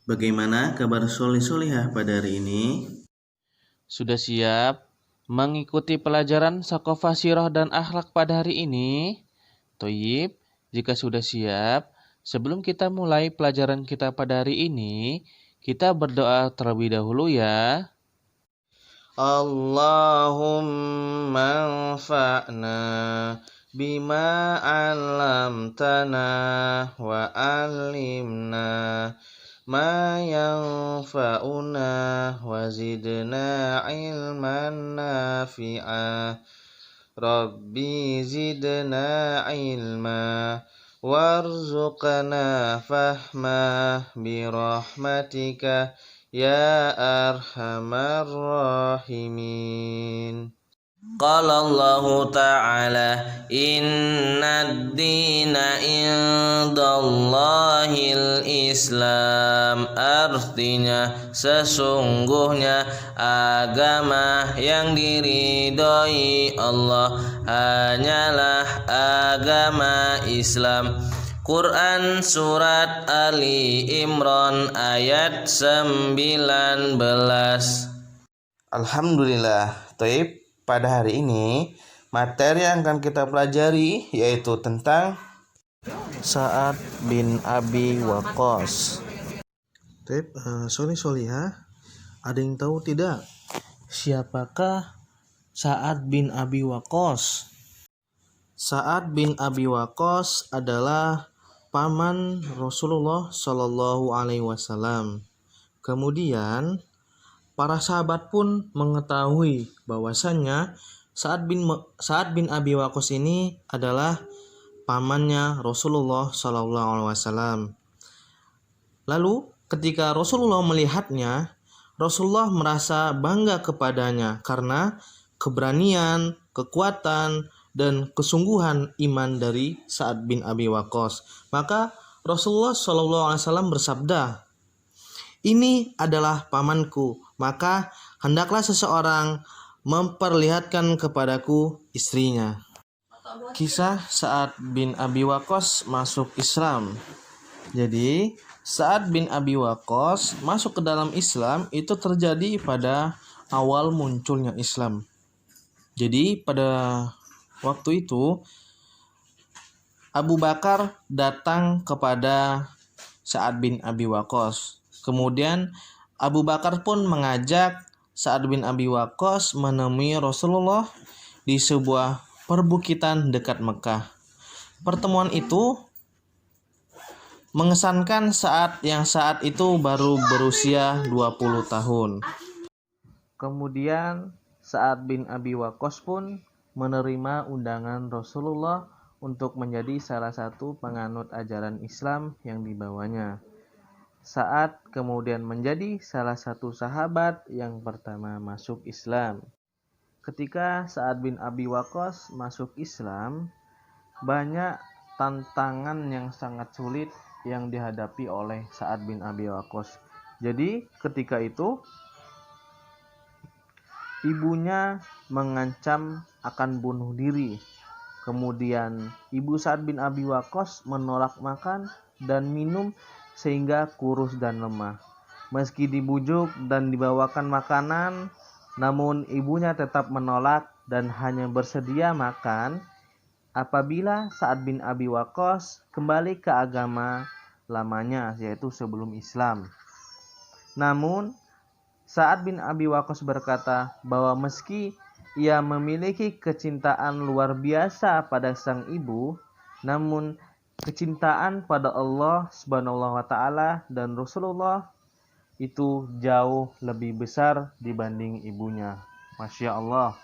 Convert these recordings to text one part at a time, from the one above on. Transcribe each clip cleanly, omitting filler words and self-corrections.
Bagaimana kabar solih-solihah pada hari ini? Sudah siap mengikuti pelajaran Shaqofah Sirah dan Akhlak pada hari ini? Toyib, jika sudah siap, sebelum kita mulai pelajaran kita pada hari ini, kita berdoa terlebih dahulu ya. Allahumma anfa'na bima 'allamtana wa 'allimna ma yanfa'una wa zidna ilman nafi'a. Rabbi zidna ilma warzuqna fahma birahmatika ya arhamar rahimin. Qala Allah Ta'ala inna ad-dina indallahil Islam. Artinya sesungguhnya agama yang diridhoi Allah hanyalah agama Islam. Quran Surat Ali Imran ayat 19. Alhamdulillah, Taib. Pada hari ini, materi yang akan kita pelajari yaitu tentang Sa'ad bin Abi Waqqas. Taib, solihah, ada yang tahu tidak? Siapakah Sa'ad bin Abi Waqqas? Sa'ad bin Abi Waqqas adalah paman Rasulullah Shallallahu Alaihi Wasallam. Kemudian para sahabat pun mengetahui bahwasannya Sa'ad bin Abi Waqqas ini adalah pamannya Rasulullah Shallallahu Alaihi Wasallam. Lalu ketika Rasulullah melihatnya, Rasulullah merasa bangga kepadanya karena keberanian, kekuatan, dan kesungguhan iman dari Sa'ad bin Abi Waqqas. Maka Rasulullah Shallallahu Alaihi Wasallam bersabda, "Ini adalah pamanku, maka hendaklah seseorang memperlihatkan kepadaku istrinya." Kisah Sa'ad bin Abi Waqqas masuk Islam. Jadi, Sa'ad bin Abi Waqqas masuk ke dalam Islam itu terjadi pada awal munculnya Islam. Jadi, pada waktu itu Abu Bakar datang kepada Sa'ad bin Abi Waqqas. Kemudian Abu Bakar pun mengajak Sa'ad bin Abi Waqqas menemui Rasulullah di sebuah perbukitan dekat Mekah. Pertemuan itu mengesankan saat itu baru berusia 20 tahun. Kemudian Sa'ad bin Abi Waqqas pun menerima undangan Rasulullah untuk menjadi salah satu penganut ajaran Islam yang dibawanya. Sa'ad kemudian menjadi salah satu sahabat yang pertama masuk Islam. Ketika Sa'ad bin Abi Waqqas masuk Islam, banyak tantangan yang sangat sulit yang dihadapi oleh Sa'ad bin Abi Waqqas. Jadi ketika itu ibunya mengancam akan bunuh diri. Kemudian ibu Sa'ad bin Abi Waqqas menolak makan dan minum sehingga kurus dan lemah. Meski dibujuk dan dibawakan makanan, namun ibunya tetap menolak dan hanya bersedia makan apabila Sa'ad bin Abi Waqqas kembali ke agama lamanya, yaitu sebelum Islam. Namun, Sa'ad bin Abi Waqqas berkata bahwa meski ia memiliki kecintaan luar biasa pada sang ibu, namun kecintaan pada Allah Subhanahu wa Ta'ala dan Rasulullah itu jauh lebih besar dibanding ibunya. Masya Allah,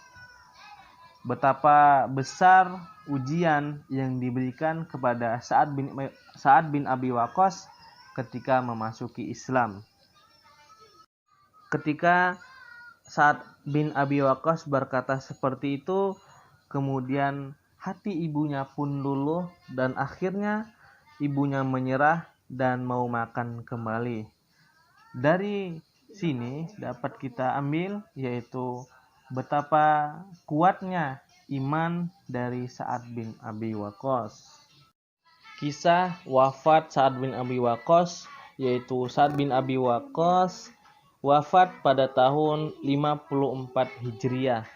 betapa besar ujian yang diberikan kepada Sa'ad bin Abi Waqqas ketika memasuki Islam. Ketika Sa'ad bin Abi Waqqas berkata seperti itu, kemudian hati ibunya pun luluh dan akhirnya ibunya menyerah dan mau makan kembali. Dari sini dapat kita ambil yaitu betapa kuatnya iman dari Sa'ad bin Abi Waqqas. Kisah wafat Sa'ad bin Abi Waqqas yaitu Sa'ad bin Abi Waqqas, wafat pada tahun 54 Hijriah,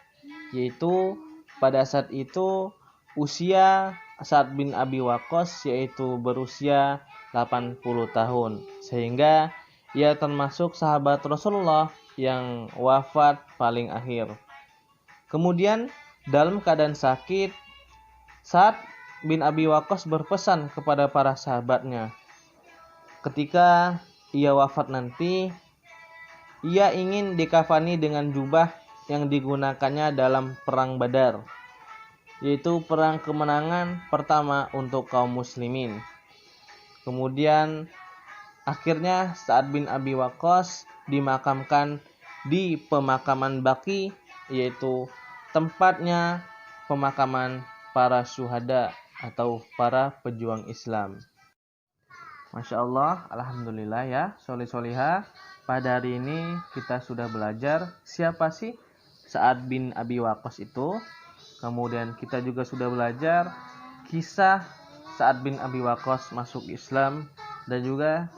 yaitu pada saat itu usia Sa'ad bin Abi Waqqas yaitu berusia 80 tahun, sehingga ia termasuk sahabat Rasulullah yang wafat paling akhir. Kemudian dalam keadaan sakit, Sa'ad bin Abi Waqqas berpesan kepada para sahabatnya, ketika ia wafat nanti, ia ingin dikafani dengan jubah yang digunakannya dalam perang Badar, yaitu perang kemenangan pertama untuk kaum muslimin. Kemudian akhirnya Sa'ad bin Abi Waqqas dimakamkan di pemakaman Baqi, yaitu tempatnya pemakaman para syuhada atau para pejuang Islam. Masya Allah, alhamdulillah ya, solih-solihah. Pada hari ini kita sudah belajar siapa sih Sa'ad bin Abi Waqqas itu. Kemudian kita juga sudah belajar kisah Sa'ad bin Abi Waqqas masuk Islam dan juga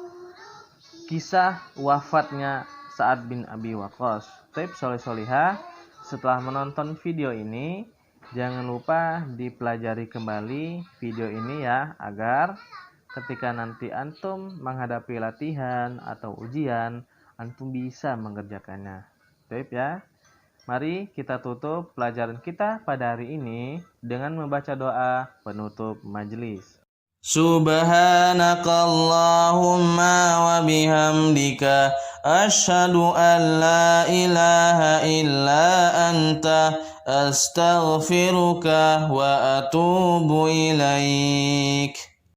kisah wafatnya Sa'ad bin Abi Waqqas. Baik, solih-solihah, setelah menonton video ini, jangan lupa dipelajari kembali video ini ya, agar ketika nanti antum menghadapi latihan atau ujian, antum bisa mengerjakannya. Baik ya. Mari kita tutup pelajaran kita pada hari ini dengan membaca doa penutup majelis. Subhanakallahumma wa bihamdika asyhadu an la ilaha illa anta astaghfiruka wa atubu ilaik.